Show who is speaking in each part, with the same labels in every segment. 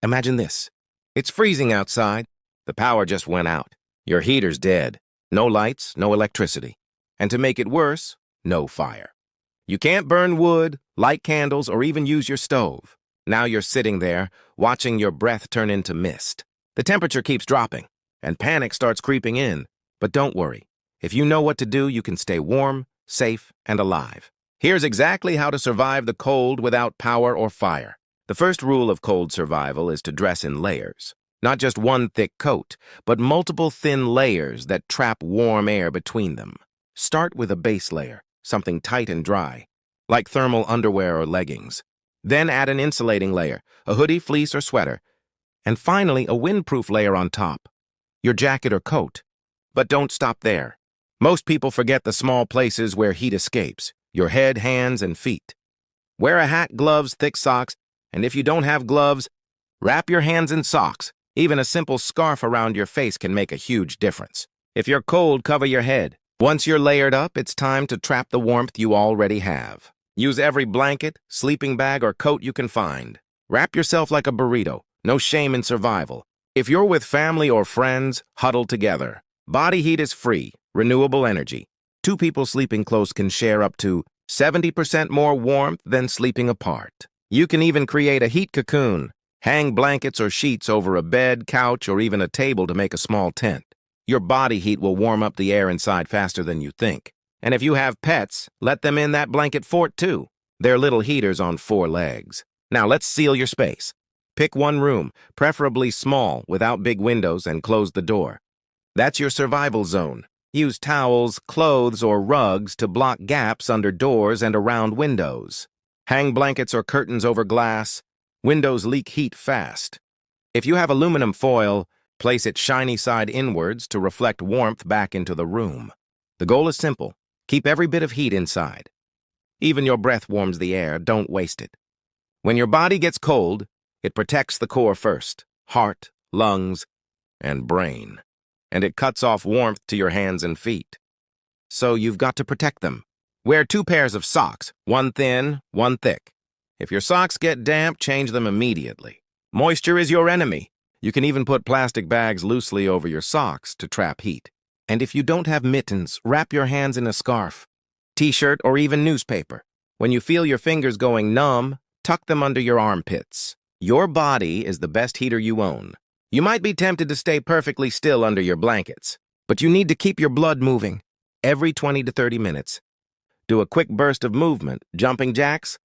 Speaker 1: Imagine this. It's freezing outside. The power just went out. Your heater's dead. No lights, no electricity. And to make it worse, no fire. You can't burn wood, light candles, or even use your stove. Now you're sitting there, watching your breath turn into mist. The temperature keeps dropping, and panic starts creeping in. But don't worry. If you know what to do, you can stay warm, safe, and alive. Here's exactly how to survive the cold without power or fire. The first rule of cold survival is to dress in layers. Not just one thick coat, but multiple thin layers that trap warm air between them. Start with a base layer, something tight and dry, like thermal underwear or leggings. Then add an insulating layer, a hoodie, fleece, or sweater. And finally, a windproof layer on top, your jacket or coat. But don't stop there. Most people forget the small places where heat escapes, your head, hands, and feet. Wear a hat, gloves, thick socks, and if you don't have gloves, wrap your hands in socks. Even a simple scarf around your face can make a huge difference. If you're cold, cover your head. Once you're layered up, it's time to trap the warmth you already have. Use every blanket, sleeping bag, or coat you can find. Wrap yourself like a burrito. No shame in survival. If you're with family or friends, huddle together. Body heat is free, renewable energy. Two people sleeping close can share up to 70% more warmth than sleeping apart. You can even create a heat cocoon. Hang blankets or sheets over a bed, couch, or even a table to make a small tent. Your body heat will warm up the air inside faster than you think. And if you have pets, let them in that blanket fort too. They're little heaters on 4 legs. Now let's seal your space. Pick one room, preferably small, without big windows, and close the door. That's your survival zone. Use towels, clothes, or rugs to block gaps under doors and around windows. Hang blankets or curtains over glass. Windows leak heat fast. If you have aluminum foil, place it shiny side inwards to reflect warmth back into the room. The goal is simple. Keep every bit of heat inside. Even your breath warms the air, don't waste it. When your body gets cold, it protects the core first, heart, lungs, and brain. And it cuts off warmth to your hands and feet. So you've got to protect them. Wear 2 pairs of socks, one thin, one thick. If your socks get damp, change them immediately. Moisture is your enemy. You can even put plastic bags loosely over your socks to trap heat. And if you don't have mittens, wrap your hands in a scarf, t-shirt, or even newspaper. When you feel your fingers going numb, tuck them under your armpits. Your body is the best heater you own. You might be tempted to stay perfectly still under your blankets, but you need to keep your blood moving every 20 to 30 minutes. Do a quick burst of movement, jumping jacks,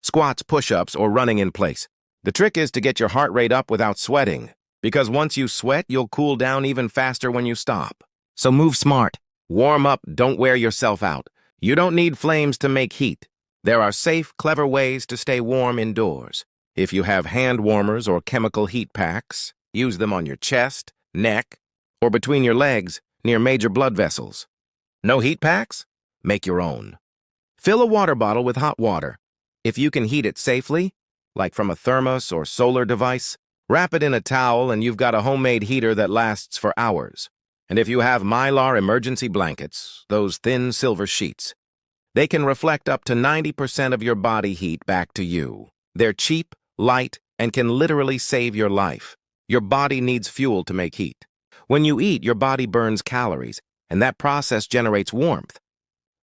Speaker 1: squats, push-ups, or running in place. The trick is to get your heart rate up without sweating, because once you sweat, you'll cool down even faster when you stop. So move smart. Warm up, don't wear yourself out. You don't need flames to make heat. There are safe, clever ways to stay warm indoors. If you have hand warmers or chemical heat packs, use them on your chest, neck, or between your legs near major blood vessels. No heat packs? Make your own. Fill a water bottle with hot water. If you can heat it safely, like from a thermos or solar device, wrap it in a towel and you've got a homemade heater that lasts for hours. And if you have Mylar emergency blankets, those thin silver sheets, they can reflect up to 90% of your body heat back to you. They're cheap, light, and can literally save your life. Your body needs fuel to make heat. When you eat, your body burns calories, and that process generates warmth.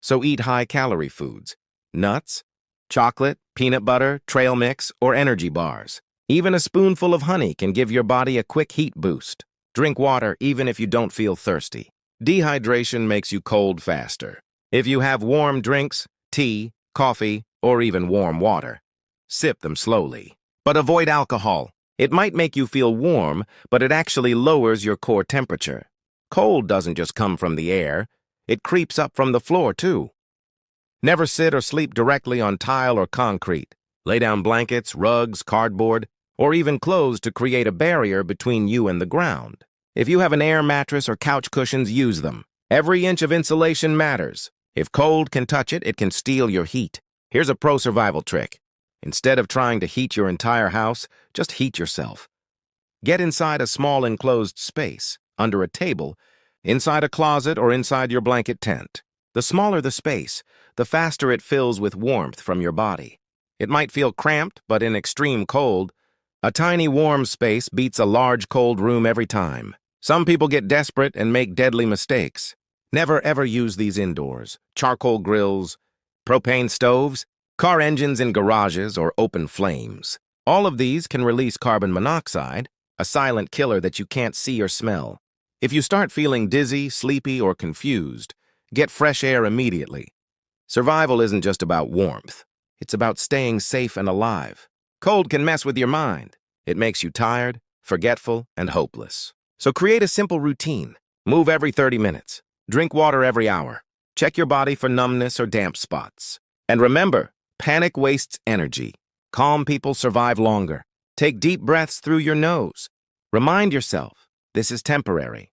Speaker 1: So eat high-calorie foods, nuts, chocolate, peanut butter, trail mix, or energy bars. Even a spoonful of honey can give your body a quick heat boost. Drink water even if you don't feel thirsty. Dehydration makes you cold faster. If you have warm drinks, tea, coffee, or even warm water, sip them slowly. But avoid alcohol. It might make you feel warm, but it actually lowers your core temperature. Cold doesn't just come from the air. It creeps up from the floor, too. Never sit or sleep directly on tile or concrete. Lay down blankets, rugs, cardboard, or even clothes to create a barrier between you and the ground. If you have an air mattress or couch cushions, use them. Every inch of insulation matters. If cold can touch it, it can steal your heat. Here's a pro survival trick. Instead of trying to heat your entire house, just heat yourself. Get inside a small enclosed space, under a table, inside a closet, or inside your blanket tent. The smaller the space, the faster it fills with warmth from your body. It might feel cramped, but in extreme cold, A tiny warm space beats a large cold room every time. Some people get desperate and make deadly mistakes. Never ever use these indoors. Charcoal grills, propane stoves, car engines in garages, or open flames. All of these can release carbon monoxide, a silent killer that you can't see or smell. If you start feeling dizzy, sleepy, or confused, get fresh air immediately. Survival isn't just about warmth. It's about staying safe and alive. Cold can mess with your mind. It makes you tired, forgetful, and hopeless. So create a simple routine. Move every 30 minutes. Drink water every hour. Check your body for numbness or damp spots. And remember, panic wastes energy. Calm people survive longer. Take deep breaths through your nose. Remind yourself, this is temporary.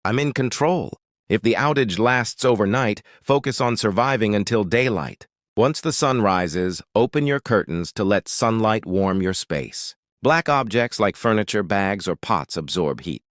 Speaker 1: I'm in control. If the outage lasts overnight, focus on surviving until daylight. Once the sun rises, open your curtains to let sunlight warm your space. Black objects like furniture, bags, or pots absorb heat.